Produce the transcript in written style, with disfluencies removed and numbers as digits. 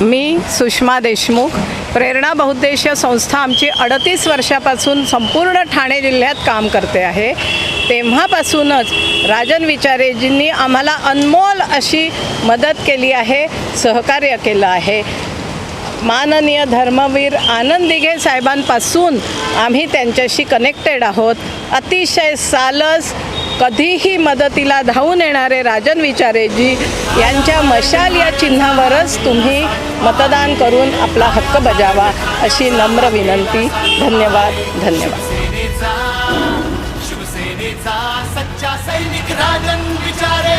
मी सुषमा देशमुख, प्रेरणा बहुउद्देशीय संस्था आमची 38 वर्षापासून संपूर्ण ठाणे जिल्ह्यात काम करते आहे. तेव्हापासूनच राजन विचारेजींनी आम्हाला अनमोल अशी मदत केली आहे, सहकार्य केलं आहे. माननीय धर्मवीर आनंद दिघे साहेबांपासून आम्ही त्यांच्याशी कनेक्टेड आहोत. अतिशय सालस कधीही मदतीला धावून येणारे राजन विचारेजी यांच्या मशाल या चिन्हावरच तुम्ही मतदान करून आपला हक्क बजावा अशी नम्र विनंती. धन्यवाद. शिवसेनेचा सच्चा सैनिक राजन विचारे.